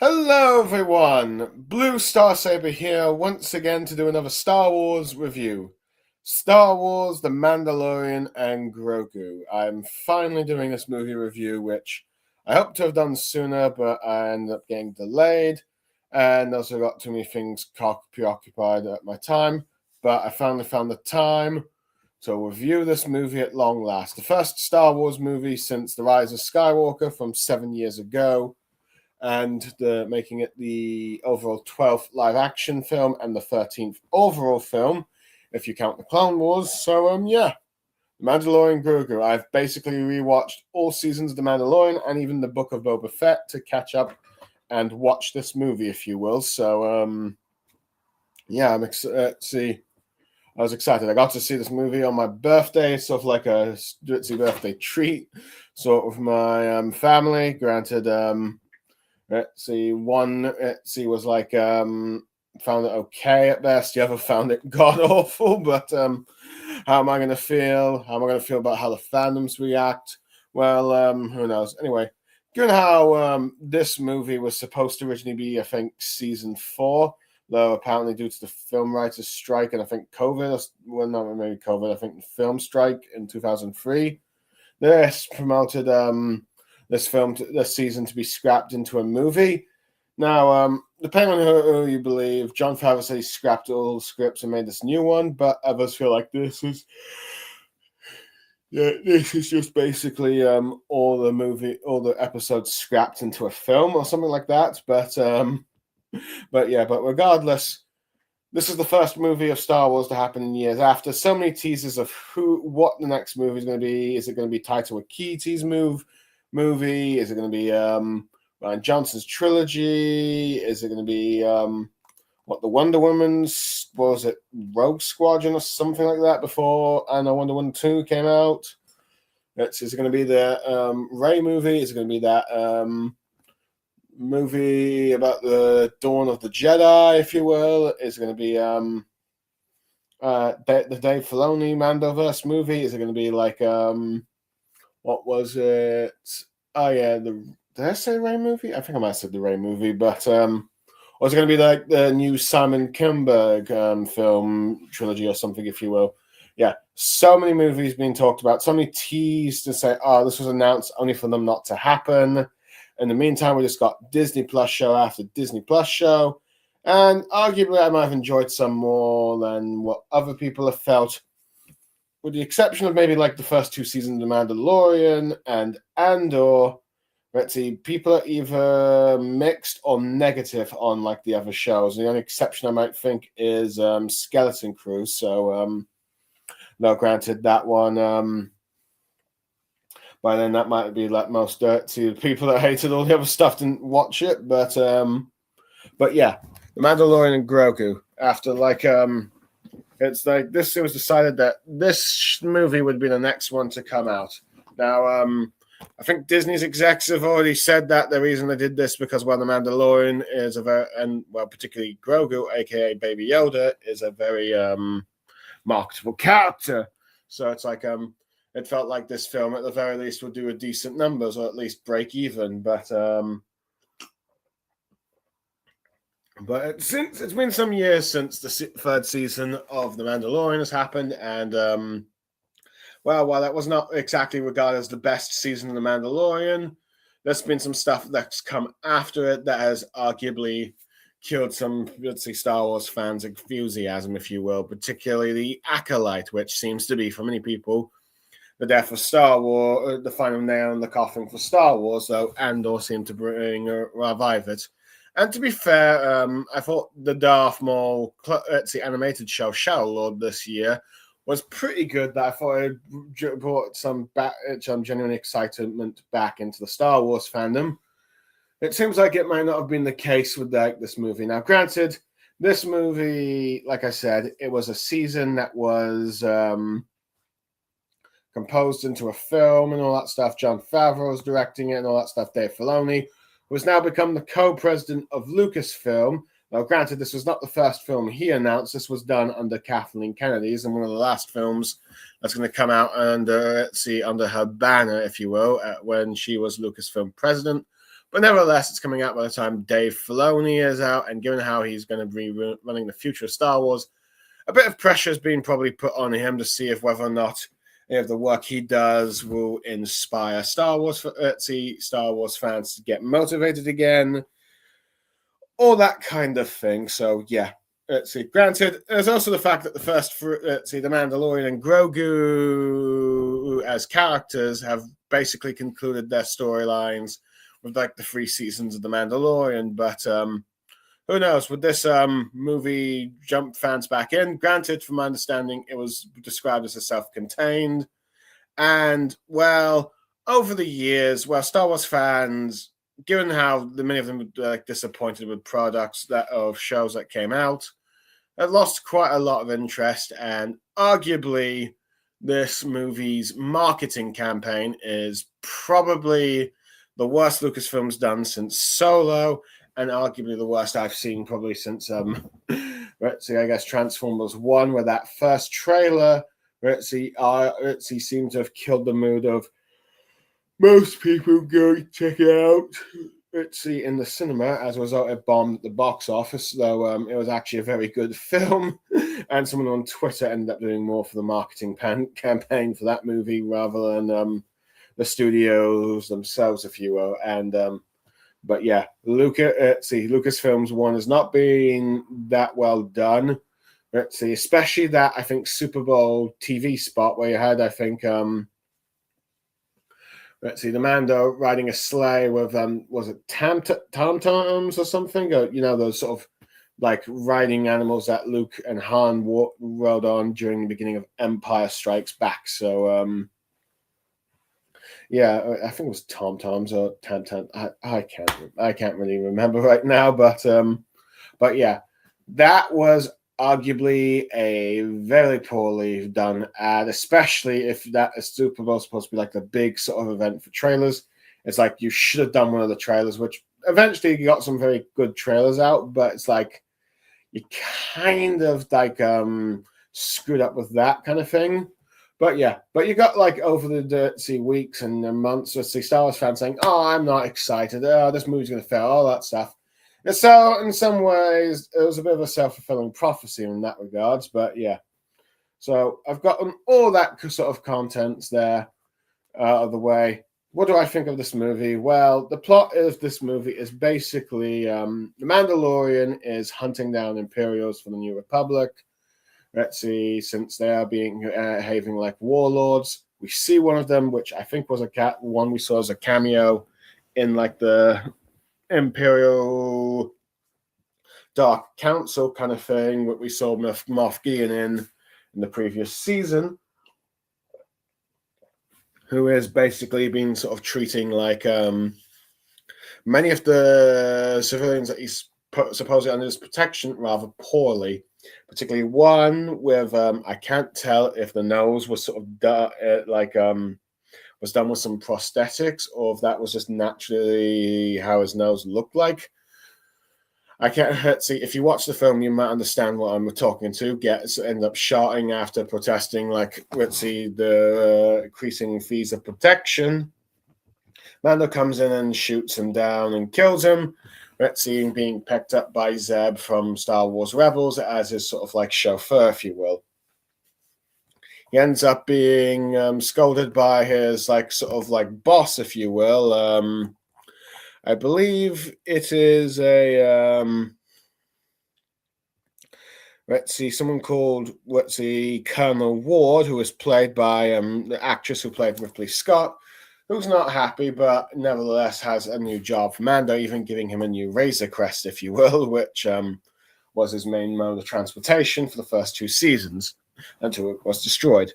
Hello everyone, Blue Star Saber here once again to do another Star Wars review. Star Wars, The Mandalorian and Grogu. I'm finally doing this movie review, which I hope to have done sooner, but I ended up getting delayed and also got too many things preoccupied at my time. But I finally found the time to review this movie at long last. The first Star Wars movie since The Rise of Skywalker from 7 years ago, and making it the overall 12th live action film and the 13th overall film, if you count the Clone Wars. So, yeah, Mandalorian Grogu. I've basically rewatched all seasons of The Mandalorian and even the Book of Boba Fett to catch up and watch this movie, if you will. So, yeah, I'm excited. I was excited. I got to see this movie on my birthday, sort of like a Dritzy birthday treat, sort of my family. Granted, one was like found it okay at best. The other found it god awful. But how am I going to feel? How am I going to feel about how the fandoms react? Well, who knows? Anyway, given how this movie was supposed to originally be, I think, season 4, though apparently due to the film writers' strike and I think COVID, well, not maybe COVID, I think the film strike in 2003, this promoted this season to be scrapped into a movie. Now, depending on who you believe, Jon Favreau said he scrapped all the scripts and made this new one, but others feel like this is just basically all the episodes scrapped into a film or something like that. But regardless, this is the first movie of Star Wars to happen in years after. So many teasers of what the next movie is going to be. Is it going to be Taika Waititi's movie? Is it going to be Ryan Johnson's trilogy? Is it going to be the Wonder Woman's, what was it, Rogue Squadron or something like that before Wonder Woman 2 came out? Is it going to be the Rey movie? Is it going to be that movie about the Dawn of the Jedi, if you will? Is it going to be the Dave Filoni Mandoverse movie? Is it going to be like what was it? Oh yeah, did I say Rey movie? I think I might have said the Rey movie, but or is it going to be like the new Simon Kinberg film trilogy or something, if you will? Yeah, so many movies being talked about, so many teased to say, oh, this was announced only for them not to happen. In the meantime, we just got Disney Plus show after Disney Plus show, and arguably I might have enjoyed some more than what other people have felt, with the exception of maybe like the first 2 seasons of The Mandalorian and Andor. Let's see, people are either mixed or negative on like the other shows. The only exception I might think is Skeleton Crew. So, no, granted, that one, by then that might be like most dirt to the people that hated all the other stuff didn't watch it. But yeah, The Mandalorian and Grogu, after like it's like this. It was decided that this movie would be the next one to come out. Now, I think Disney's execs have already said that the reason they did this because, well, the Mandalorian is particularly Grogu, aka Baby Yoda, is a very marketable character. So it's like it felt like this film at the very least would do a decent numbers or at least break even. But since it's been some years since the 3rd season of The Mandalorian has happened, and while that was not exactly regarded as the best season of The Mandalorian, there's been some stuff that's come after it that has arguably killed some, let's say, Star Wars fans' enthusiasm, if you will, particularly the Acolyte, which seems to be, for many people, the death of Star Wars, the final nail in the coffin for Star Wars, though Andor seemed to revive it. And to be fair, I thought the Darth Maul, animated show, Shadow Lord, this year was pretty good. That I thought it brought some genuine excitement back into the Star Wars fandom. It seems like it might not have been the case with this movie. Now, granted, this movie, like I said, it was a season that was composed into a film and all that stuff. Jon Favreau was directing it and all that stuff. Dave Filoni, who has now become the co-president of Lucasfilm. Now, granted, this was not the first film he announced. This was done under Kathleen Kennedy's, and one of the last films that's going to come out under her banner, if you will, when she was Lucasfilm president. But nevertheless, it's coming out by the time Dave Filoni is out, and given how he's going to be running the future of Star Wars, a bit of pressure has been probably put on him to see if whether or not if the work he does will inspire Star Wars fans to get motivated again, all that kind of thing. So yeah, let's see. Granted, there's also the fact that the the Mandalorian and Grogu as characters have basically concluded their storylines with like the 3 seasons of the Mandalorian, but who knows? Would this movie jump fans back in? Granted, from my understanding, it was described as a self-contained, and well, over the years, Star Wars fans, given how many of them were disappointed with products of shows that came out, have lost quite a lot of interest, and arguably, this movie's marketing campaign is probably the worst Lucasfilm's done since Solo, and arguably the worst I've seen probably since I guess Transformers 1, where that first trailer seemed to have killed the mood of most people going to check it out in the cinema. As a result, it bombed at the box office, though it was actually a very good film, and someone on Twitter ended up doing more for the marketing campaign for that movie rather than the studios themselves, if you will. And but yeah, Lucasfilm's one has not been that well done. Especially that, I think, Super Bowl TV spot where you had, I think, the Mando riding a sleigh with, was it tom-toms or something? Or, those sort of like riding animals that Luke and Han rode on during the beginning of Empire Strikes Back. So, yeah, I think it was tom-toms or tam-tam. I can't really remember right now, but yeah, that was arguably a very poorly done ad, especially if that is Super Bowl supposed to be like the big sort of event for trailers. It's like you should have done one of the trailers, which eventually you got some very good trailers out, but it's like you kind of like screwed up with that kind of thing. But yeah, you got like over the weeks and months, Star Wars fans saying, "Oh, I'm not excited. Oh, this movie's going to fail," all that stuff. And so, in some ways, it was a bit of a self-fulfilling prophecy in that regards. But yeah, so I've gotten all that sort of contents there out of the way. What do I think of this movie? Well, the plot of this movie is basically the Mandalorian is hunting down Imperials for the New Republic. Since they are behaving like warlords. We see one of them, which I think was one we saw as a cameo in like the Imperial Dark Council kind of thing, what we saw Moff Gideon in the previous season, who has basically been sort of treating like many of the civilians that he's supposedly under his protection rather poorly. Particularly one with I can't tell if the nose was sort of was done with some prosthetics or if that was just naturally how his nose looked like. I can't see. If you watch the film, you might understand what I'm talking to. End up shouting after protesting, like the increasing fees of protection. Mando comes in and shoots him down and kills him. Him being picked up by Zeb from Star Wars Rebels as his sort of like chauffeur, if you will. He ends up being scolded by his like sort of like boss, if you will. I believe it is someone called Colonel Ward, who was played by the actress who played Ripley Scott, who's not happy, but nevertheless has a new job for Mando, even giving him a new Razor Crest, if you will, which was his main mode of transportation for the first 2 seasons until it was destroyed.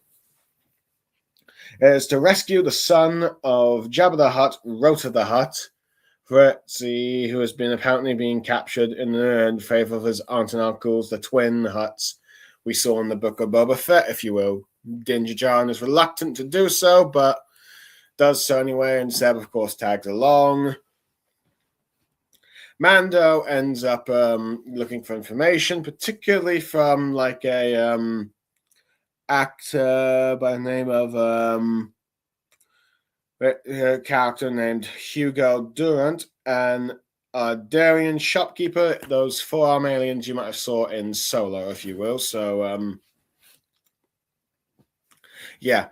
It is to rescue the son of Jabba the Hutt, Rota the Hutt, who has been apparently being captured in favor of his aunt and uncles, the twin Hutts we saw in the Book of Boba Fett, if you will. Din Djarin is reluctant to do so, but does so anyway, and Zeb, of course, tags along. Mando ends up looking for information, particularly from like a actor by the name of a character named Hugo Durant, an Darian shopkeeper, those four-arm aliens you might have saw in Solo, if you will. So, yeah,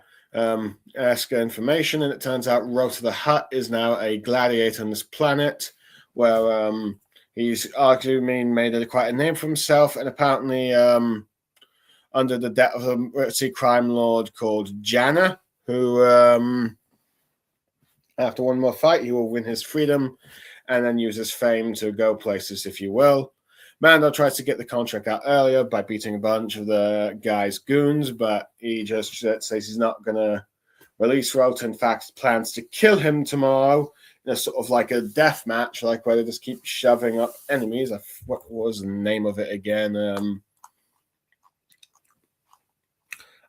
ask information, and it turns out Rota the Hutt is now a gladiator on this planet, where he's arguably made quite a name for himself, and apparently under the death of a crime lord called Janna, who after one more fight, he will win his freedom and then use his fame to go places, if you will. Mando tries to get the contract out earlier by beating a bunch of the guy's goons, but he just says he's not going to release Rota. In fact, plans to kill him tomorrow in a sort of like a death match, like where they just keep shoving up enemies. What was the name of it again?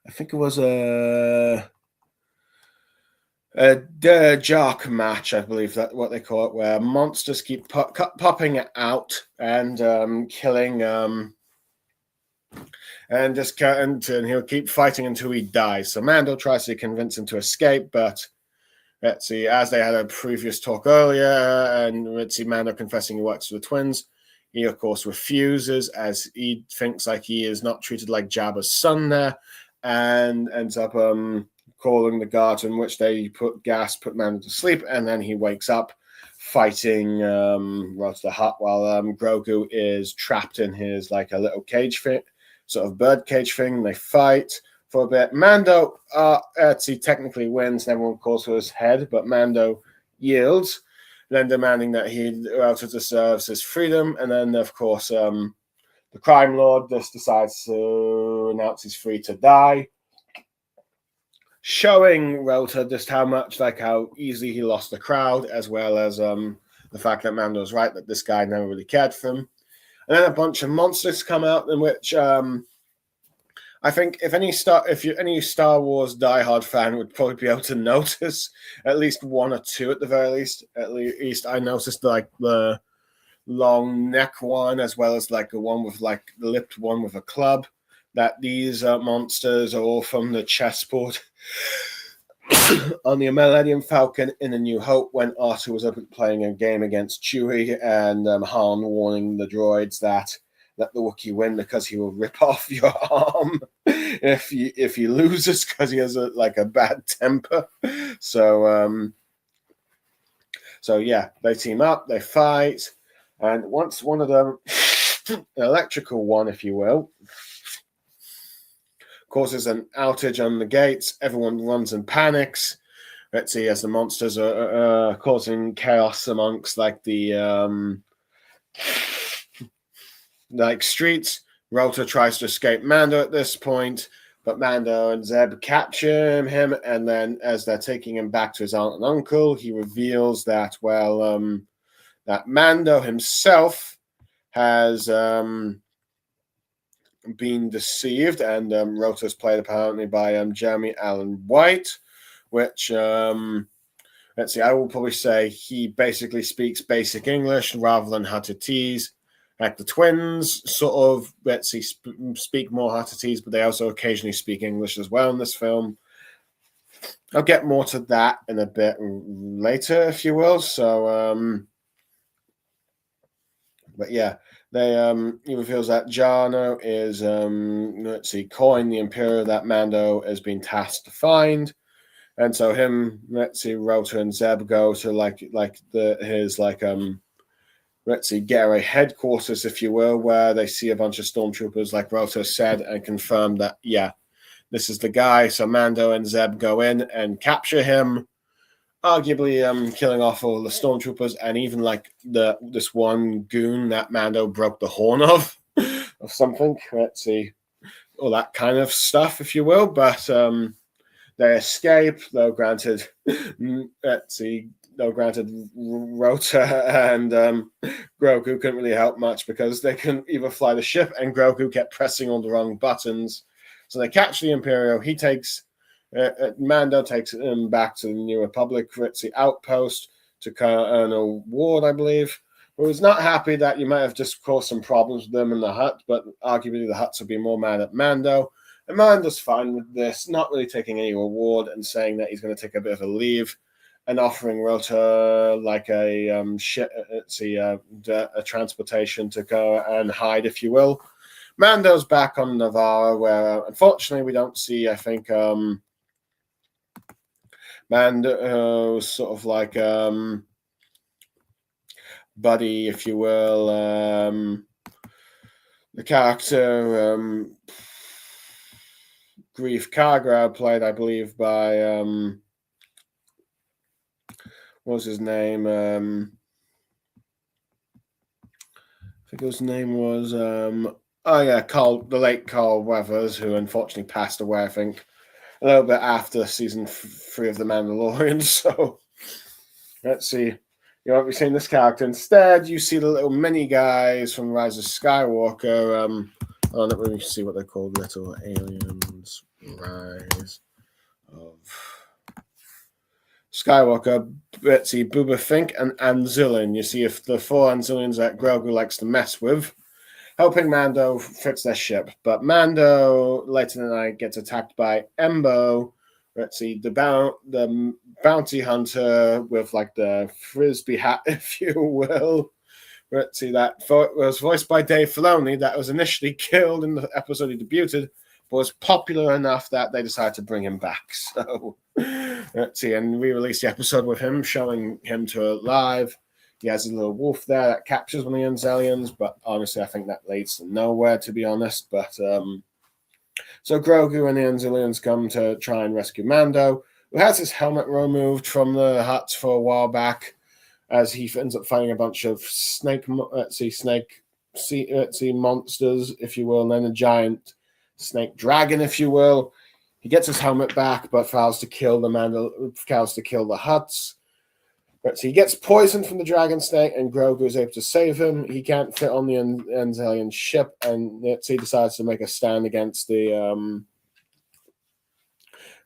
I think it was a Jark match, I believe that's what they call it, where monsters keep popping out and killing, and he'll keep fighting until he dies. So Mando tries to convince him to escape, but let's see, as they had a previous talk earlier, and let's see, Mando confessing he works for the twins, he of course refuses, as he thinks like he is not treated like Jabba's son there, and ends up calling the guards, in which they put Mando to sleep, and then he wakes up fighting Rota the Hutt while Grogu is trapped in his like a little cage thing, sort of bird cage thing. They fight for a bit. Mando he technically wins, and everyone calls for his head, but Mando yields, then demanding that Rota deserves his freedom, and then of course the crime lord just decides to announce he's free to die, showing Rota just how easily he lost the crowd, as well as the fact that Mando's right that this guy never really cared for him. And then a bunch of monsters come out, in which I think if any Star Wars diehard fan would probably be able to notice at least one or two at the very least. At least I noticed like the long neck one, as well as like the one with like the lipped one with a club. That these monsters are all from the chessboard on the Millennium Falcon in A New Hope, when R2 was playing a game against Chewie, and Han warning the droids that let the Wookiee win because he will rip off your arm if he loses, because he has a bad temper. So yeah, they team up, they fight, and once one of them, an electrical one, if you will, causes an outage on the gates, everyone runs and panics. Let's see, as the monsters are causing chaos amongst like the streets. Rota tries to escape Mando at this point, but Mando and Zeb capture him, and then as they're taking him back to his aunt and uncle, he reveals that that Mando himself has been deceived, and Rota is played apparently by Jeremy Allen White, which let's see, I will probably say he basically speaks basic English rather than Huttese. Like the twins sort of, let's see, speak more Huttese, but they also occasionally speak English as well in this film. I'll get more to that in a bit later, if you will. So but yeah, he reveals that Jano is let's see, coin the Imperial that Mando has been tasked to find, and so Rota and Zeb go to his Gary headquarters, if you will, where they see a bunch of stormtroopers, like Rota said, and confirm that this is the guy. So Mando and Zeb go in and capture him, arguably killing off all the stormtroopers, and even this one goon that Mando broke the horn of something. Let's see, all that kind of stuff, if you will. But they escape, though granted. Rota and Grogu couldn't really help much, because they couldn't even fly the ship, and Grogu kept pressing all the wrong buttons. So they catch the Imperial. Mando takes him back to the New Republic outpost to Colonel Ward, I believe, who was not happy that you might have just caused some problems with them in the Hutt, but arguably the Hutts would be more mad at Mando. And Mando's fine with this, not really taking any reward, and saying that he's going to take a bit of a leave and offering Rota like a a transportation to go and hide, if you will. Mando's back on Navarro, where unfortunately we don't see, I think, Mando sort of like buddy, if you will, the character Grief Kargra, played, I believe, by what was his name? I think his name was the late Carl Weathers, who unfortunately passed away, I think, a little bit after season 3 of The Mandalorian. So let's see. You won't be seeing this character. Instead, you see the little mini guys from Rise of Skywalker. Let me see what they're called. Little aliens. Rise of Skywalker. Let's see, Booba Fink and Anzillion. You see if the 4 Anzillions that Grogu likes to mess with, helping Mando fix their ship. But Mando, later in the night, gets attacked by Embo. Let's see, the bounty hunter with like the frisbee hat, if you will. Let's see, that was voiced by Dave Filoni. That was initially killed in the episode he debuted, but was popular enough that they decided to bring him back. So let's see, and re-release the episode with him, showing him to live. He has a little wolf there that captures one of the Anzelians, but honestly, I think that leads to nowhere, to be honest. But so Grogu and the Anzelians come to try and rescue Mando, who has his helmet removed from the hut for a while back, as he ends up fighting a bunch of monsters, if you will, and then a giant snake dragon, if you will. He gets his helmet back, but fails to kill the huts. But he gets poisoned from the dragon snake, and Grogu is able to save him. He can't fit on the Anzelian ship, and he decides to make a stand against the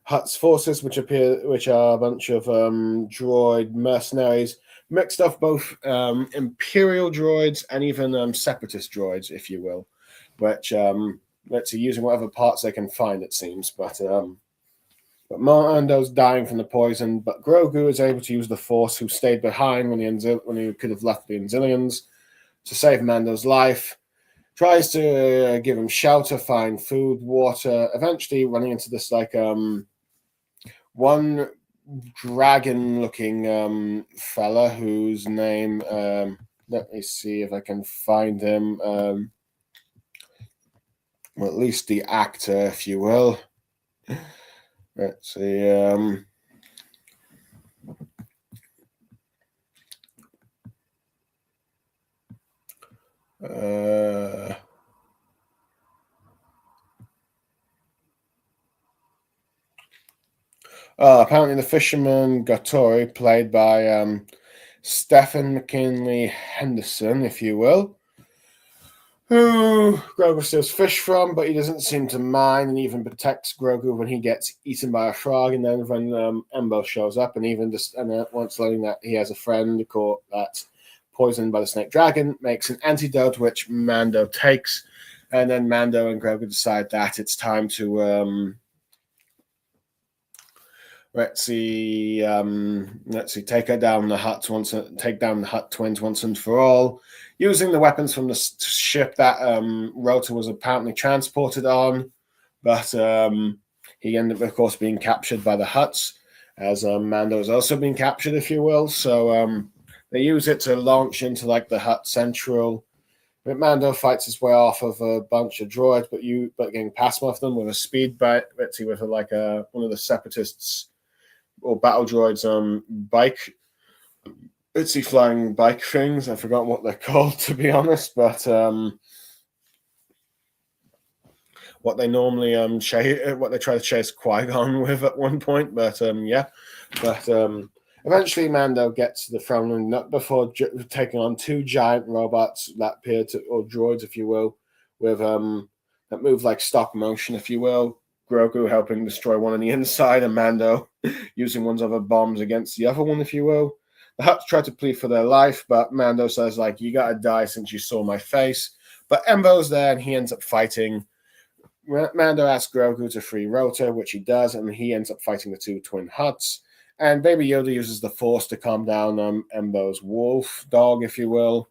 Hutt's forces, which are a bunch of droid mercenaries, mixed of both Imperial droids and even Separatist droids, if you will, which using whatever parts they can find, it seems. But Mando's dying from the poison, but Grogu is able to use the Force, who stayed behind when he could have left the Anzilians, to save Mando's life. Tries to give him shelter, find food, water, eventually running into this one dragon-looking fella whose name, let me see if I can find him, well, at least the actor, if you will. Let's see. Apparently the fisherman Gatori, played by Stephen McKinley Henderson, if you will, who Grogu steals fish from, but he doesn't seem to mind, and even protects Grogu when he gets eaten by a frog. And then when Embo shows up, and even once learning that he has a friend caught that's poisoned by the snake dragon, makes an antidote, which Mando takes. And then Mando and Grogu decide that it's time to take down the Hutt twins once and for all, using the weapons from the ship that Rota was apparently transported on. But he ended up, of course, being captured by the Hutts, as Mando has also been captured, if you will. So they use it to launch into like the Hutt Central. But Mando fights his way off of a bunch of droids, but getting past one of them with a speed bike, with one of the Separatists or battle droids bike, flying bike things. I forgot what they're called, to be honest, but what they normally what they try to chase Qui-Gon with at one point. But eventually Mando gets to the throne room, not before taking on 2 giant robots that appear to, or droids, if you will, with that move like stop motion, if you will. Grogu helping destroy one on the inside, and Mando using one's other bombs against the other one, if you will. The Hutts try to plead for their life, but Mando says, you gotta die since you saw my face. But Embo's there, and he ends up fighting. Mando asks Grogu to free Rota, which he does, and he ends up fighting the 2 twin Hutts. And Baby Yoda uses the Force to calm down Embo's wolf dog, if you will.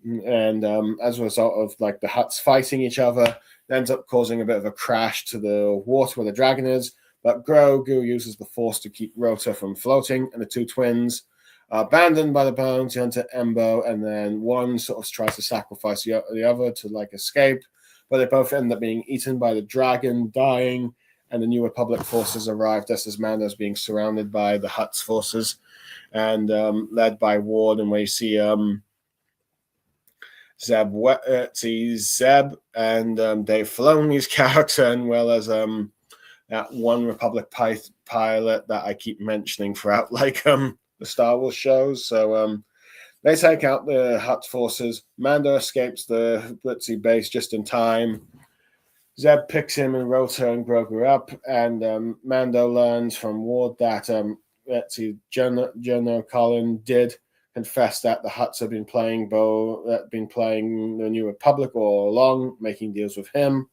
And as a result of like the Hutts fighting each other, it ends up causing a bit of a crash to the water where the dragon is. But Grogu uses the Force to keep Rota from floating, and the two twins are abandoned by the bounty hunter Embo, and then one sort of tries to sacrifice the other to like escape, but they both end up being eaten by the dragon, dying, and the New Republic forces arrive just as Mando's being surrounded by the Hutt's forces, and led by Ward, and where you see Zeb and Dave Filoni's character, and well as that one Republic pilot that I keep mentioning throughout like the Star Wars shows. So they take out the Hutt forces. Mando escapes the Blitzy base just in time. Zeb picks him and Rota and Grogu up, and Mando learns from Ward that General Colin did confess that the Hutts have been playing the New Republic all along, making deals with him.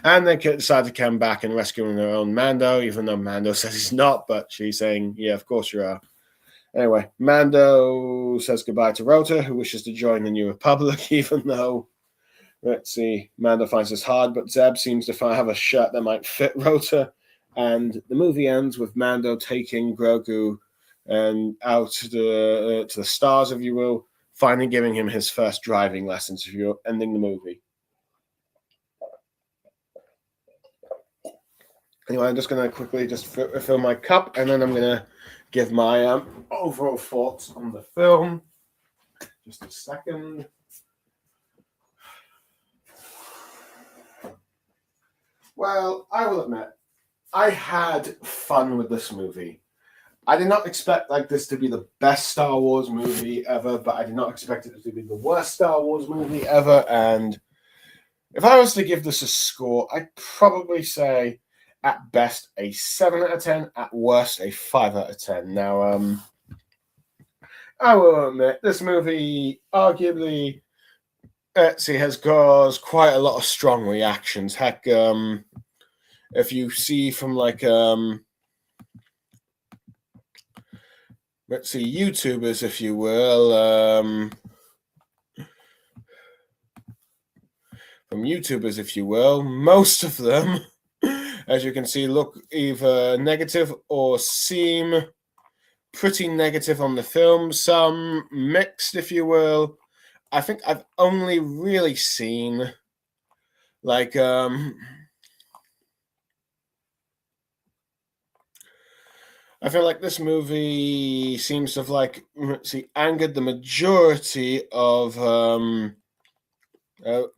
And they decide to come back and rescue their own Mando, even though Mando says he's not, but she's saying, yeah, of course you are. Anyway, Mando says goodbye to Rota, who wishes to join the New Republic, even though, Mando finds this hard, but Zeb seems to have a shirt that might fit Rota. And the movie ends with Mando taking Grogu and out to the stars, if you will, finally giving him his first driving lessons, if you're ending the movie. Anyway, I'm just going to quickly just fill my cup, and then I'm going to give my overall thoughts on the film. Just a second. Well, I will admit, I had fun with this movie. I did not expect like this to be the best Star Wars movie ever, but I did not expect it to be the worst Star Wars movie ever. And if I was to give this a score, I'd probably say at best a 7 out of 10, at worst a 5 out of 10. Now, I will admit this movie arguably has caused quite a lot of strong reactions. Heck, if you see from like YouTubers, if you will, most of them, as you can see, look either negative or seem pretty negative on the film. Some mixed, if you will. I think I've only really seen like I feel like this movie seems to have angered the majority of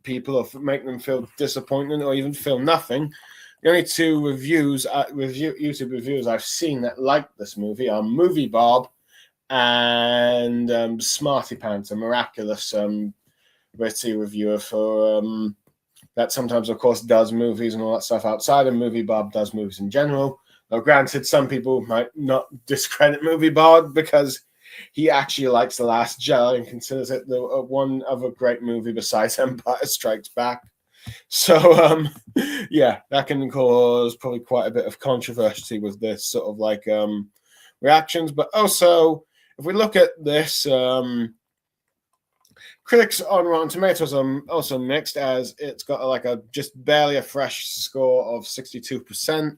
people, or make them feel disappointed or even feel nothing. The only two YouTube reviews I've seen that like this movie are Movie Bob and Smarty Pants, a miraculous witty reviewer for that sometimes, of course, does movies and all that stuff outside of Movie Bob, does movies in general. Now, granted, some people might not discredit Movie Bob because he actually likes The Last Jedi and considers it the one other great movie besides Empire Strikes Back. So, yeah, that can cause probably quite a bit of controversy with this sort of like reactions. But also, if we look at this, critics on Rotten Tomatoes are also mixed, as it's got like just barely a fresh score of 62%.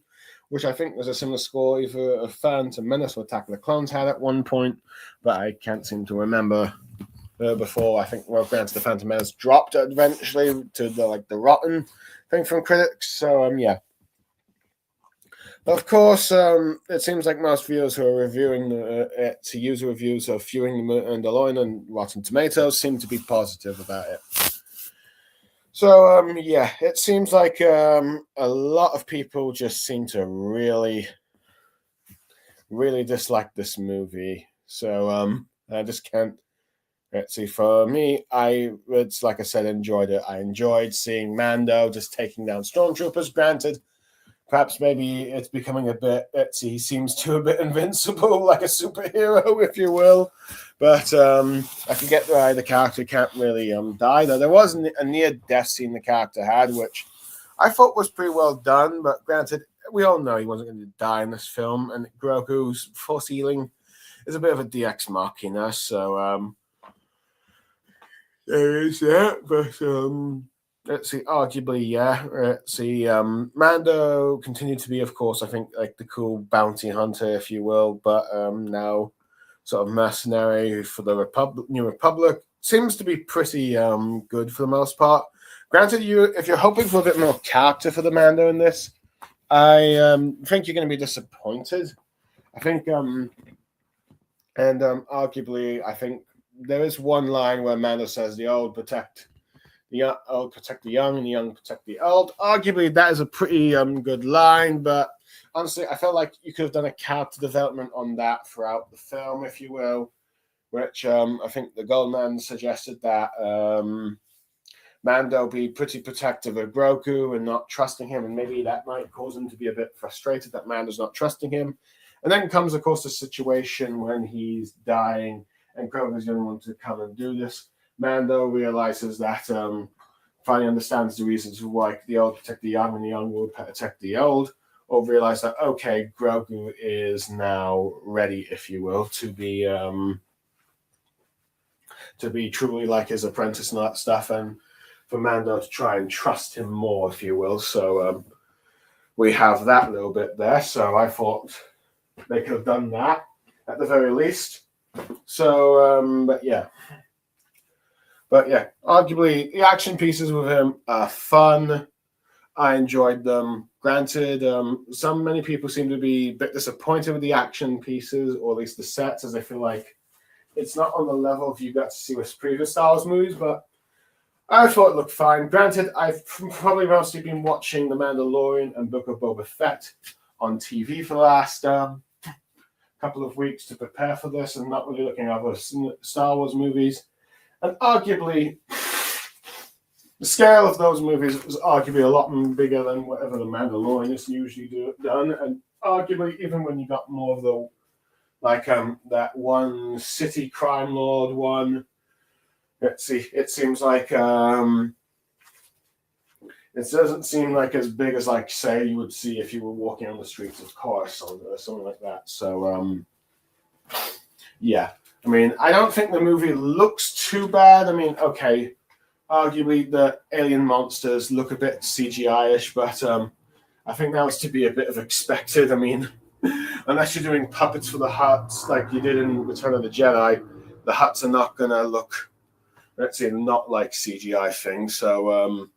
Which I think was a similar score either of Phantom Menace or Attack of the Clones had at one point, but I can't seem to remember before. I think, well, granted, the Phantom Menace dropped eventually to the rotten thing from critics. So yeah. But of course, it seems like most viewers who are reviewing it to user reviews of viewing the Mandalorian and Rotten Tomatoes seem to be positive about it. So, yeah, it seems like a lot of people just seem to really, really dislike this movie. So, I just can't. Let's see, for me, it's like I said, enjoyed it. I enjoyed seeing Mando just taking down stormtroopers. Granted, perhaps maybe it's becoming a bit, he seems to a bit invincible, like a superhero, if you will. But I can get why the character can't really die. Though there was a near-death scene the character had, which I thought was pretty well done. But granted, we all know he wasn't going to die in this film, and Grogu's force healing is a bit of a DX machina, so there is that. But let's see, arguably, yeah. Let's see, Mando continued to be, of course, I think, like the cool bounty hunter, if you will, but now sort of mercenary for the New Republic. Seems to be pretty good for the most part. Granted, if you're hoping for a bit more character for the Mando in this, I think you're going to be disappointed. I think, arguably, I think there is one line where Mando says, "The old protect the old, protect the young, and the young protect the old." Arguably, that is a pretty good line, but honestly, I felt like you could have done a character development on that throughout the film, if you will, which I think the Goldman suggested that Mando be pretty protective of Grogu and not trusting him, and maybe that might cause him to be a bit frustrated that Mando's not trusting him. And then comes, of course, the situation when he's dying and Grogu's the only one to come and do this. Mando realizes that finally understands the reasons why the old protect the young and the young will protect the old, or realize that, okay, Grogu is now ready, if you will, to be truly like his apprentice and all that stuff, and for Mando to try and trust him more, if you will. So we have that little bit there. So I thought they could have done that at the very least. So, but yeah, arguably the action pieces with him are fun. I enjoyed them. Granted, many people seem to be a bit disappointed with the action pieces, or at least the sets, as I feel like it's not on the level of you got to see with previous Star Wars movies, but I thought it looked fine. Granted, I've probably mostly been watching The Mandalorian and Book of Boba Fett on TV for the last couple of weeks to prepare for this, and not really looking at other Star Wars movies. And arguably, the scale of those movies was arguably a lot bigger than whatever The Mandalorian is usually done. And arguably, even when you got more of the, like that one city crime lord one, let's see, it seems like it doesn't seem like as big as, like, say, you would see if you were walking on the streets of Coruscant or something like that. So, yeah. I mean, I don't think the movie looks too bad. I mean, okay, arguably the alien monsters look a bit CGI-ish, but I think that was to be a bit of expected. I mean, unless you're doing puppets for the Hutts like you did in Return of the Jedi, the Hutts are not going to look, let's say, not like CGI things. So,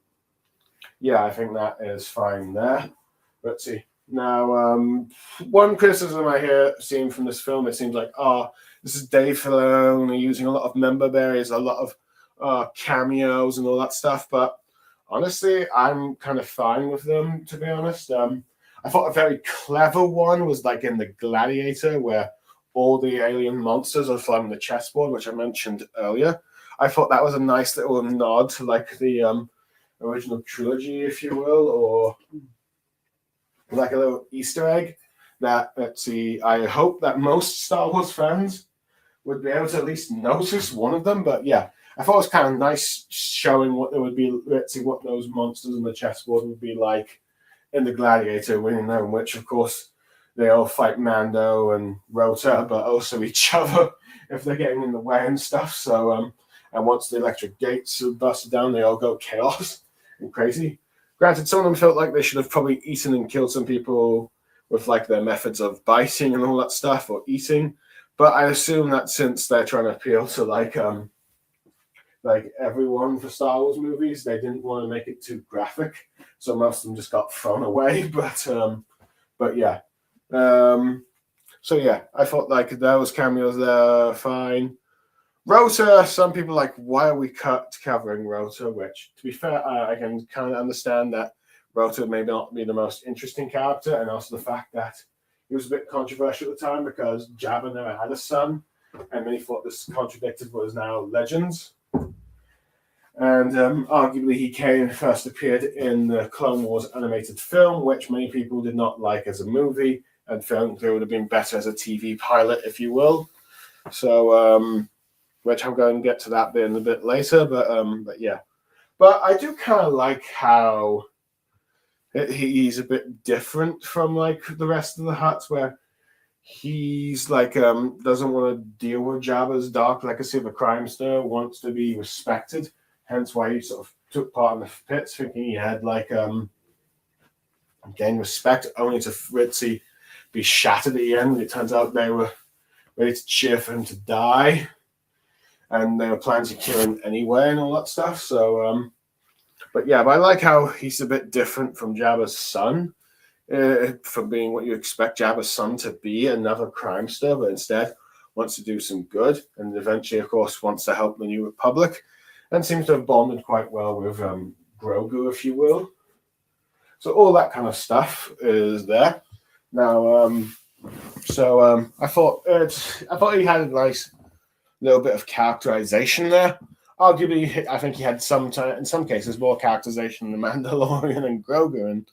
yeah, I think that is fine there. Let's see. Now, one criticism I hear seen from this film, it seems like, this is Dave Filoni using a lot of member berries, a lot of cameos and all that stuff. But honestly, I'm kind of fine with them, to be honest. I thought a very clever one was like in The Gladiator, where all the alien monsters are from the chessboard, which I mentioned earlier. I thought that was a nice little nod to like the original trilogy, if you will, or like a little Easter egg that, let's see, I hope that most Star Wars fans would be able to at least notice one of them. But yeah, I thought it was kind of nice showing what there would be, let's see, what those monsters on the chessboard would be like in The Gladiator, winning them, which of course they all fight Mando and Rota, but also each other if they're getting in the way and stuff. So, and once the electric gates are busted down, they all go chaos and crazy. Granted, some of them felt like they should have probably eaten and killed some people with like their methods of biting and all that stuff, or eating. But I assume that since they're trying to appeal to like everyone for Star Wars movies, they didn't want to make it too graphic, so most of them just got thrown away. But yeah. So yeah, I thought like those cameos there fine. Rota, some people like, why are we covering Rota? Which, to be fair, I can kind of understand that Rota may not be the most interesting character, and also the fact that he was a bit controversial at the time because Jabba never had a son, and many thought this contradicted what is now Legends. And arguably, he first appeared in the Clone Wars animated film, which many people did not like as a movie, and felt it would have been better as a TV pilot, if you will. So, which I'm going to get to that bit in a bit later, but yeah. But I do kind of like how he's a bit different from like the rest of the Hutts, where he's like doesn't want to deal with Jabba's dark legacy of a crimester, wants to be respected. Hence why he sort of took part in the pits, thinking he had like gained respect, only to Ritzy be shattered at the end. It turns out they were ready to cheer for him to die, and they were planning to kill him anyway and all that stuff. So, but I like how he's a bit different from Jabba's son, from being what you expect Jabba's son to be, another crimester, but instead wants to do some good, and eventually, of course, wants to help the New Republic, and seems to have bonded quite well with Grogu, if you will. So all that kind of stuff is there. Now, I thought he had a nice little bit of characterization there. Arguably, I think he had in some cases more characterization than the Mandalorian and Grogu in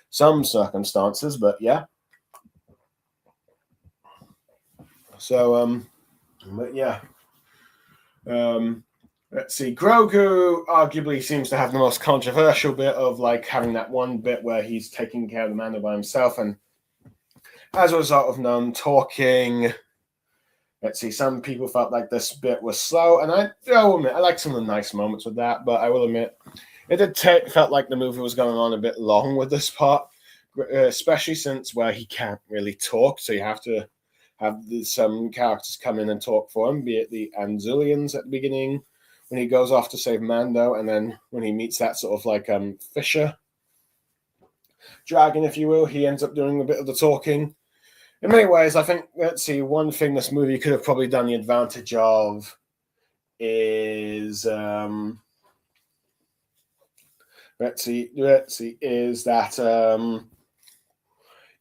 some circumstances, but yeah. So, let's see. Grogu arguably seems to have the most controversial bit of like having that one bit where he's taking care of the Mando by himself, and as a result of none talking. Let's see, some people felt like this bit was slow, and I will admit, I like some of the nice moments with that, but I will admit, it felt like the movie was going on a bit long with this part, especially since where he can't really talk, so you have to have some characters come in and talk for him, be it the Anzulians at the beginning, when he goes off to save Mando, and then when he meets that sort of like Fisher dragon, if you will, he ends up doing a bit of the talking. In many ways, I think, let's see, one thing this movie could have probably done the advantage of is, is that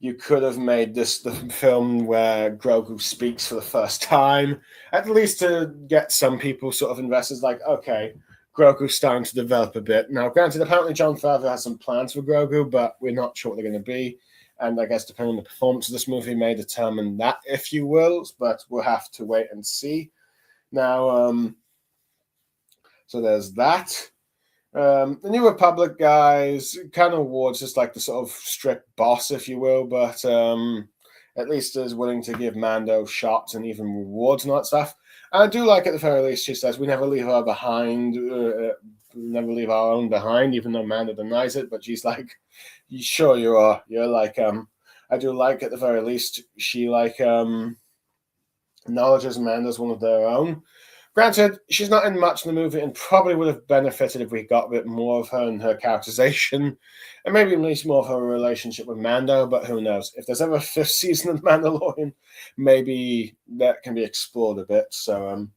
you could have made this the film where Grogu speaks for the first time, at least to get some people sort of invested, like, okay, Grogu's starting to develop a bit. Now, granted, apparently Jon Favreau has some plans for Grogu, but we're not sure what they're going to be. And I guess depending on the performance of this movie may determine that, if you will, but we'll have to wait and see. Now, so there's that. The New Republic guys kind of Ward's just like the sort of strict boss, if you will, but at least is willing to give Mando shots and even rewards and all that stuff. And I do like at the very least she says we never leave her behind, never leave our own behind, even though Mando denies it. But she's like, sure you are. You're like, I do like at the very least she like acknowledges Amanda's one of their own. Granted, she's not in much in the movie and probably would have benefited if we got a bit more of her and her characterization and maybe at least more of her relationship with Mando, but who knows? If there's ever a fifth season of Mandalorian, maybe that can be explored a bit. So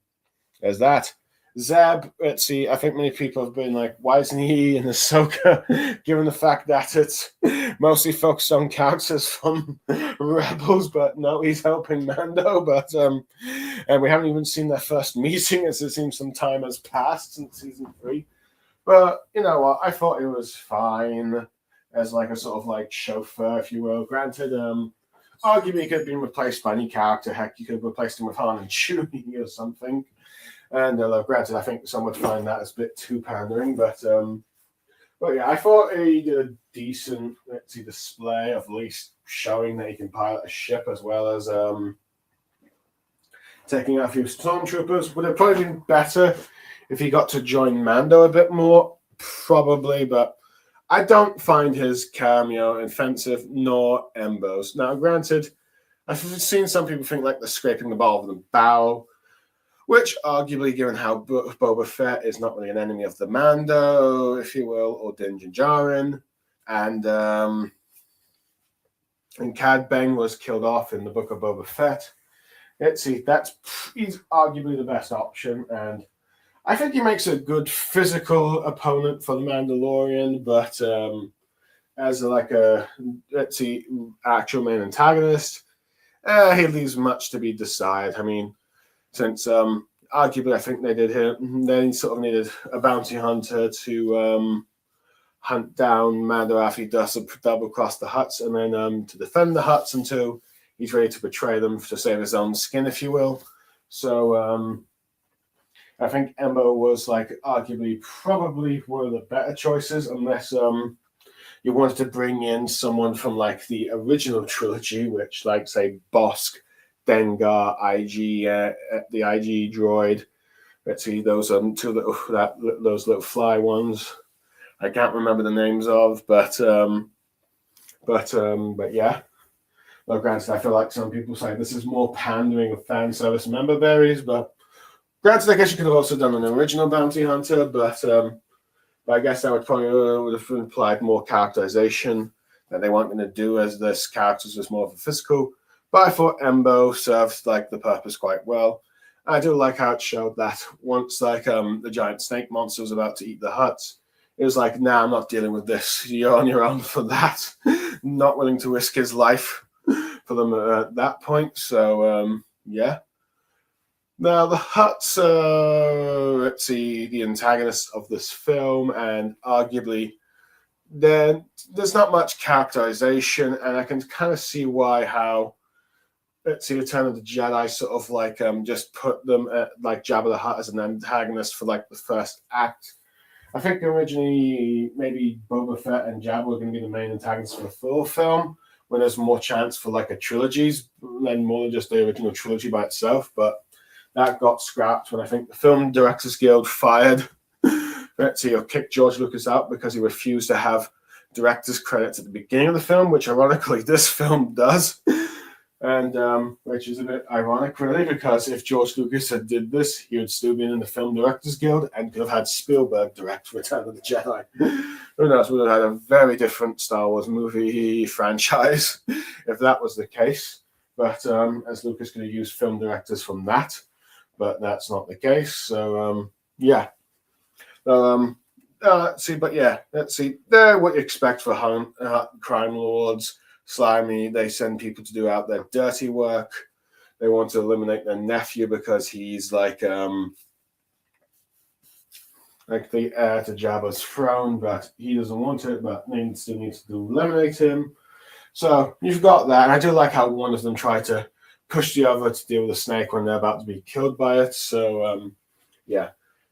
there's that. Zeb, let's see, I think many people have been like, why isn't he in Ahsoka, given the fact that it's mostly focused on characters from Rebels, but no, he's helping Mando, but and we haven't even seen their first meeting, as it seems some time has passed since season 3. But you know what, I thought it was fine as like a sort of like chauffeur, if you will. Granted, arguably he could have been replaced by any character. Heck, you could have replaced him with Han and Chewie or something. And granted, I think some would find that as a bit too pandering, but yeah, I thought he did a decent, let's see, display of at least showing that he can pilot a ship as well as taking out a few stormtroopers. Would have probably been better if he got to join Mando a bit more, probably, but I don't find his cameo offensive nor Embo's. Now, granted, I've seen some people think like they're scraping the ball of the bow, which arguably, given how Boba Fett is not really an enemy of the Mando, if you will, or Din Djarin, and Cad Bane was killed off in the Book of Boba Fett. Let's see, he's arguably the best option, and I think he makes a good physical opponent for the Mandalorian, but as like a, let's see, actual main antagonist, he leaves much to be decided. I mean, since arguably I think they sort of needed a bounty hunter to hunt down Mando after he does double cross the Hutts, and then to defend the Hutts until he's ready to betray them to save his own skin, if you will. So I think Embo was like arguably probably one of the better choices, unless you wanted to bring in someone from like the original trilogy, which like say Bosk, Dengar, IG, the IG droid. Let's see those two little those little fly ones. I can't remember the names of, but yeah. Well, granted, I feel like some people say this is more pandering of fan service member berries, but granted, I guess you could have also done an original bounty hunter, but I guess that would probably would have implied more characterization that they weren't going to do, as this characters was more of a physical. But I thought Embo served like the purpose quite well. I do like how it showed that once like the giant snake monster was about to eat the Hutts, it was like, nah, I'm not dealing with this. You're on your own for that. Not willing to risk his life for them at that point. So yeah. Now the Hutts, let's see, the antagonists of this film, and arguably there's not much characterization, and I can kind of see why how let's see, Return of the Jedi sort of like just put them at like Jabba the Hutt as an antagonist for like the first act. I think originally maybe Boba Fett and Jabba were going to be the main antagonists for the full film, when there's more chance for like a trilogies than more than just the original trilogy by itself. But that got scrapped when I think the Film Directors Guild fired, let's see, or kicked George Lucas out because he refused to have director's credits at the beginning of the film, which ironically this film does. And which is a bit ironic, really, because if George Lucas had did this, he would still be in the Film Directors Guild and could have had Spielberg direct Return of the Jedi. Who knows? We would have had a very different Star Wars movie franchise if that was the case. But as Lucas could have used film directors from that, but that's not the case. So yeah. Let's see, but yeah, let's see. They're what you expect for crime lords. Slimy, they send people to do out their dirty work. They want to eliminate their nephew because he's like the heir to Jabba's throne, but he doesn't want it, but they still need to eliminate him. So you've got that, and I do like how one of them tried to push the other to deal with the snake when they're about to be killed by it. So yeah.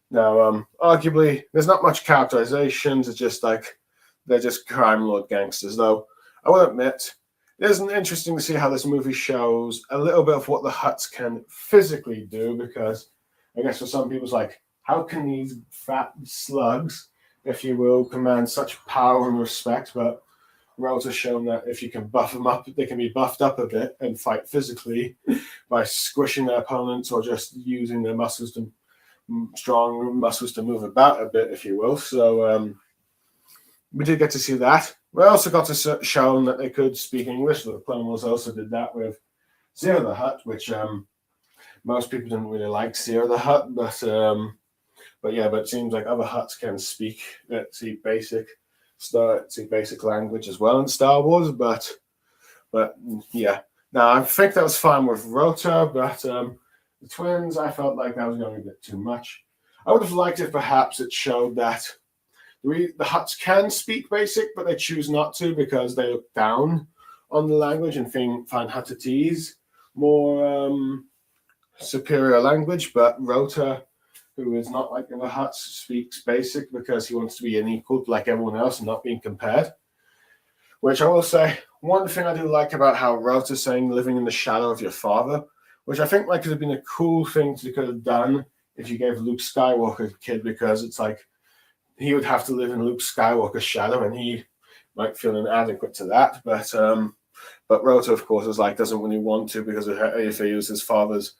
Now, arguably, there's not much characterizations. It's just like they're just crime lord gangsters, though. I will admit, it is interesting to see how this movie shows a little bit of what the Hutts can physically do, because I guess for some people it's like, how can these fat slugs, if you will, command such power and respect? But Rose has shown that if you can buff them up, they can be buffed up a bit and fight physically by squishing their opponents or just using their muscles to strong muscles to move about a bit, if you will. So we did get to see that. We also got to show that they could speak English. The Clone Wars also did that with Zero the Hutt, which most people didn't really like Zero the Hutt, but it seems like other Hutts can speak basic language as well in Star Wars. But yeah, now I think that was fine with Rota, but the twins, I felt like that was going a bit too much. I would have liked if perhaps it showed that the Hutts can speak basic, but they choose not to because they look down on the language and find Huttese more superior language. But Rota, who is not like the Hutts, speaks basic because he wants to be an equal like everyone else and not being compared. Which I will say, one thing I do like about how Rota's saying living in the shadow of your father, which I think like could have been a cool thing to could have done if you gave Luke Skywalker a kid, because it's like he would have to live in Luke Skywalker's shadow, and he might feel inadequate to that. But Rota, of course, is like doesn't really want to because if he uses his father's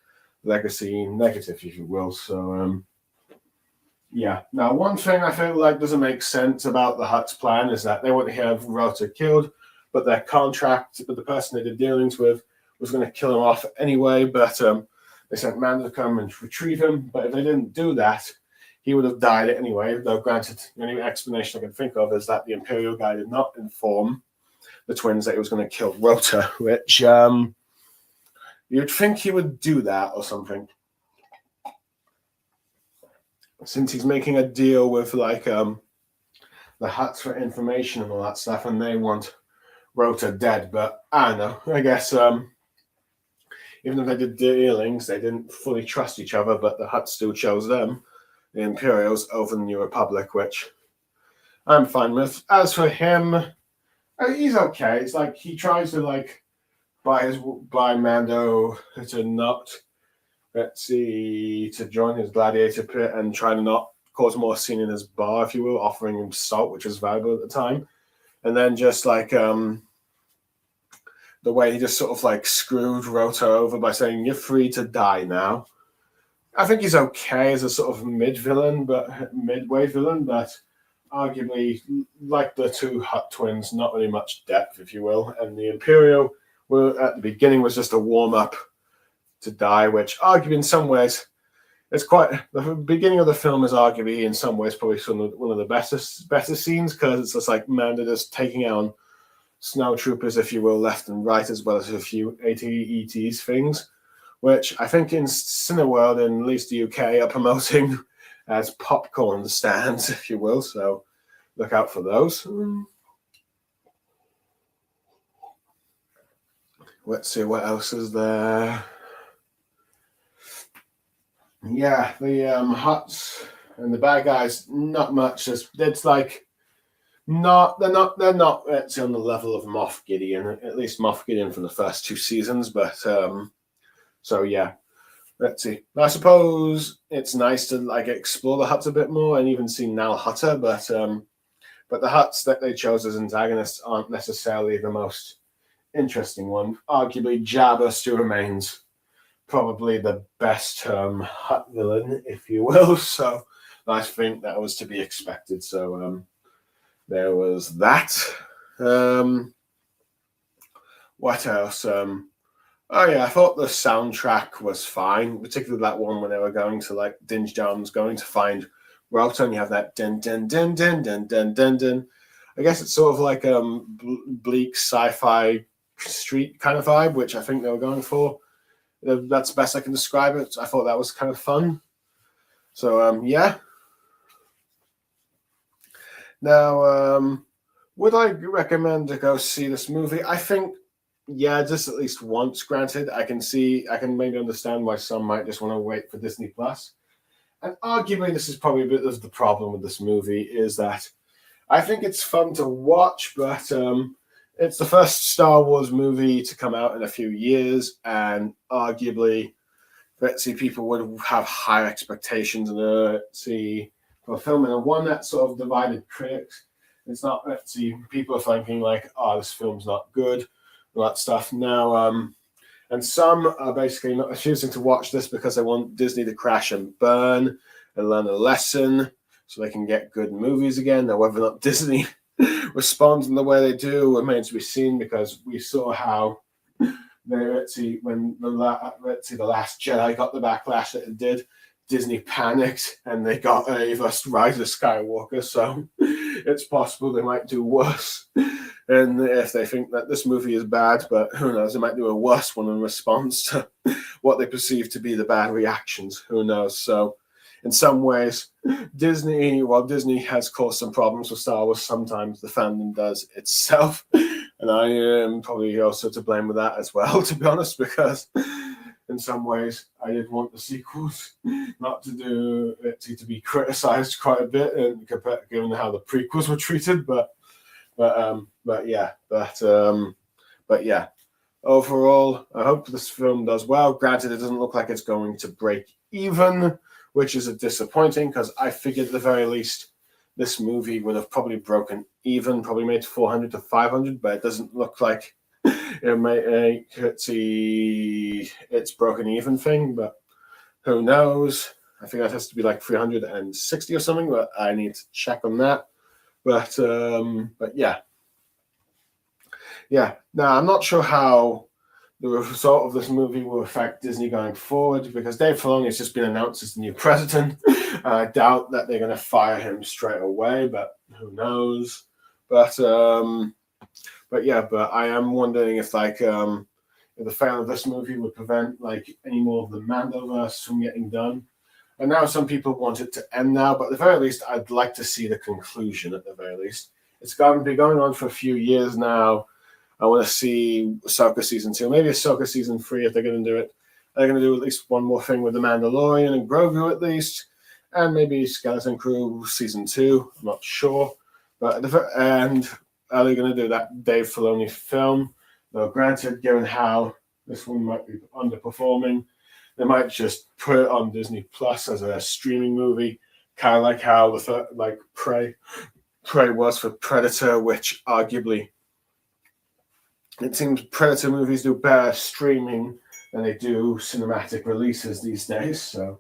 legacy negative, if you will. So yeah. Now, one thing I feel like doesn't make sense about the Hutt's plan is that they want to have Rota killed, but their contract with the person they did dealings with was going to kill him off anyway. But they sent Mando to come and retrieve him. But if they didn't do that, he would have died anyway, though granted, the only explanation I can think of is that the Imperial guy did not inform the twins that he was going to kill Rota, which you'd think he would do that or something. Since he's making a deal with like the Hutts for information and all that stuff, and they want Rota dead. But I don't know, I guess even if they did dealings, they didn't fully trust each other, but the Hutts still chose them, the Imperials, over the New Republic, which I'm fine with. As for him, He's okay. It's like he tries to like buy Mando to not let's see to join his gladiator pit and try to not cause more scene in his bar, if you will, offering him salt, which was valuable at the time, and then just like the way he just sort of like screwed Roto over by saying you're free to die now. I think he's okay as a sort of midway villain, but arguably, like the two Hutt twins, not really much depth, if you will. And the Imperial, were at the beginning, was just a warm up to die, which arguably in some ways, it's quite the beginning of the film is arguably in some ways probably one of the better scenes because it's just like Mando just taking out snow troopers, if you will, left and right, as well as a few AT-ETs things, which I think in Cineworld, in at least the UK, are promoting as popcorn stands, if you will. So look out for those. Let's see what else is there. Yeah, the Hutts and the bad guys, not much. It's like they're not it's on the level of Moff Gideon, at least Moff Gideon from the first two seasons, but so yeah. Let's see. I suppose it's nice to like explore the Hutts a bit more and even see Nal Hutta, but the Hutts that they chose as antagonists aren't necessarily the most interesting one. Arguably, Jabba still remains probably the best Hutt villain, if you will. So I think that was to be expected. So there was that. What else? Oh yeah, I thought the soundtrack was fine, particularly that one when they were going to like Din Djarin's going to find Roto, and you have that din din din din din din din din. I guess it's sort of like bleak sci-fi street kind of vibe, which I think they were going for. That's the best I can describe it. I thought that was kind of fun. So yeah. Now, would I recommend to go see this movie? I think, yeah, just at least once. Granted, I can maybe understand why some might just want to wait for Disney Plus. And arguably, this is probably a bit of the problem with this movie is that I think it's fun to watch, but it's the first Star Wars movie to come out in a few years, and arguably, let's see, people would have high expectations and for a film, and one that sort of divided critics. It's not, let's see, people are thinking like, oh, this film's not good, all that stuff. Now, and some are basically not choosing to watch this because they want Disney to crash and burn and learn a lesson so they can get good movies again. Now, whether or not Disney responds in the way they do remains to be seen, because we saw how when the Last Jedi got the backlash that it did. Disney panicked and they got Rise of Skywalker, so it's possible they might do worse. And if they think that this movie is bad, but who knows, they might do a worse one in response to what they perceive to be the bad reactions. Who knows? So in some ways, while Disney has caused some problems with Star Wars, sometimes the fandom does itself. And I am probably also to blame with that as well, to be honest, because in some ways I did want the sequels not to be criticized quite a bit, and given how the prequels were treated. But yeah. Overall, I hope this film does well. Granted, it doesn't look like it's going to break even, which is disappointing, because I figured at the very least this movie would have probably broken even, probably made 400 to 500, but it doesn't look like it's broken even thing. But who knows? I think that has to be like 360 or something, but I need to check on that. But yeah. Now, I'm not sure how the result of this movie will affect Disney going forward, because Dave Filoni has just been announced as the new president. I doubt that they're going to fire him straight away, but who knows? But I am wondering if if the failure of this movie would prevent like any more of the Mandoverse from getting done. And now some people want it to end now, but at the very least, I'd like to see the conclusion at the very least. It's going to be going on for a few years now. I want to see Ahsoka Season 2, maybe Ahsoka Season 3 if they're going to do it. They're going to do at least one more thing with the Mandalorian and Grogu at least, and maybe Skeleton Crew Season 2, I'm not sure. And are they going to do that Dave Filoni film? Though granted, given how this one might be underperforming, they might just put it on Disney Plus as a streaming movie, kind of like how like Prey was for Predator, which arguably it seems Predator movies do better streaming than they do cinematic releases these days. So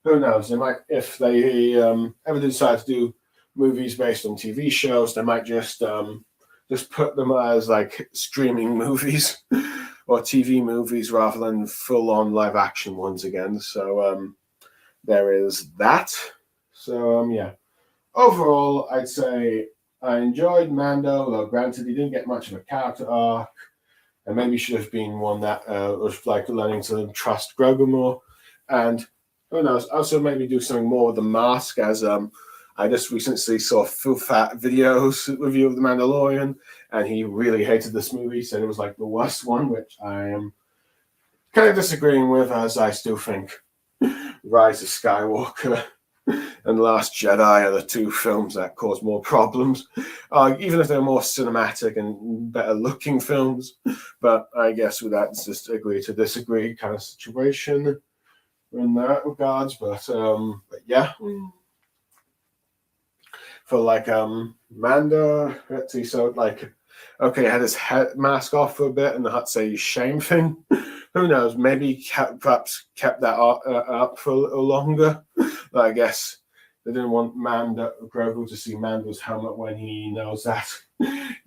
who knows? They might, if they ever decide to do movies based on TV shows, they might just put them as like streaming movies or TV movies rather than full on live action ones again. So there is that. So yeah. Overall, I'd say I enjoyed Mando, though granted he didn't get much of a character arc, and maybe should have been one that was like learning to trust Grogu more. And who knows, also maybe do something more with the mask, as I just recently saw Phil Fat video's review of The Mandalorian, and he really hated this movie, said it was like the worst one, which I am kind of disagreeing with, as I still think Rise of Skywalker and Last Jedi are the two films that cause more problems, even if they're more cinematic and better looking films. But I guess with that, it's just agree to disagree kind of situation in that regards. But yeah, for like Mando, let's see, so like, okay, had his head mask off for a bit and the Hut say shame thing. Who knows? Maybe perhaps kept that up for a little longer. But I guess they didn't want Grogu to see Mando's helmet when he knows that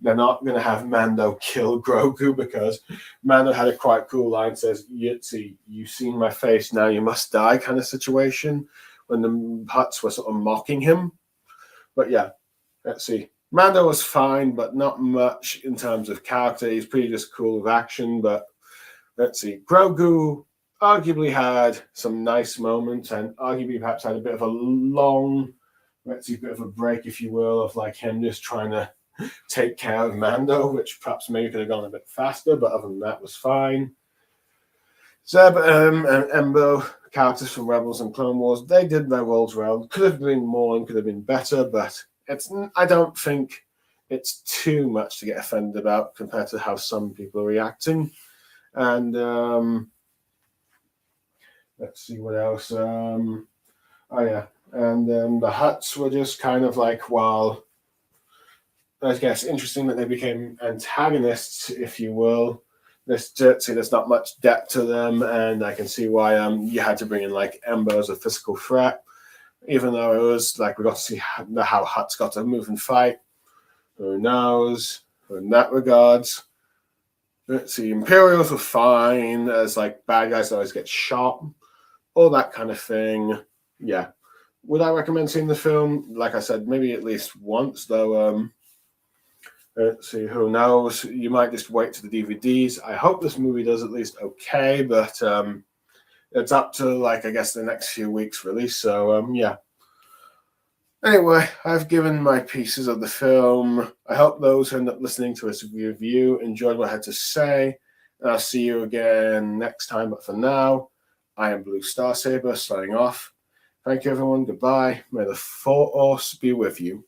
they're not going to have Mando kill Grogu, because Mando had a quite cool line, says, "Yitzi, you've seen my face, now you must die," kind of situation, when the Hutts were sort of mocking him. But yeah, let's see. Mando was fine, but not much in terms of character. He's pretty just cool with action, but let's see. Grogu arguably had some nice moments, and arguably perhaps had a bit of a long, let's see, bit of a break, if you will, of like him just trying to take care of Mando, which perhaps maybe could have gone a bit faster, but other than that was fine. Zeb and Embo, characters from Rebels and Clone Wars, they did their roles well. Could have been more and could have been better, but I don't think it's too much to get offended about compared to how some people are reacting. And let's see what else. Oh yeah, and the Hutts were just kind of like, well, I guess interesting that they became antagonists, if you will. There's not much depth to them, and I can see why you had to bring in like Ember as a physical threat, even though it was like we got to see how Hutts got to move and fight. Who knows? In that regards. Let's see, Imperials were fine, as like bad guys always get shot, all that kind of thing. Yeah. Would I recommend seeing the film? Like I said, maybe at least once, though. Let's see, who knows? You might just wait to the DVDs. I hope this movie does at least okay, but it's up to, like, I guess the next few weeks release. So, yeah. Anyway, I've given my pieces of the film. I hope those who end up listening to this review enjoyed what I had to say. And I'll see you again next time. But for now, I am Blue Star Saber, signing off. Thank you, everyone. Goodbye. May the Force be with you.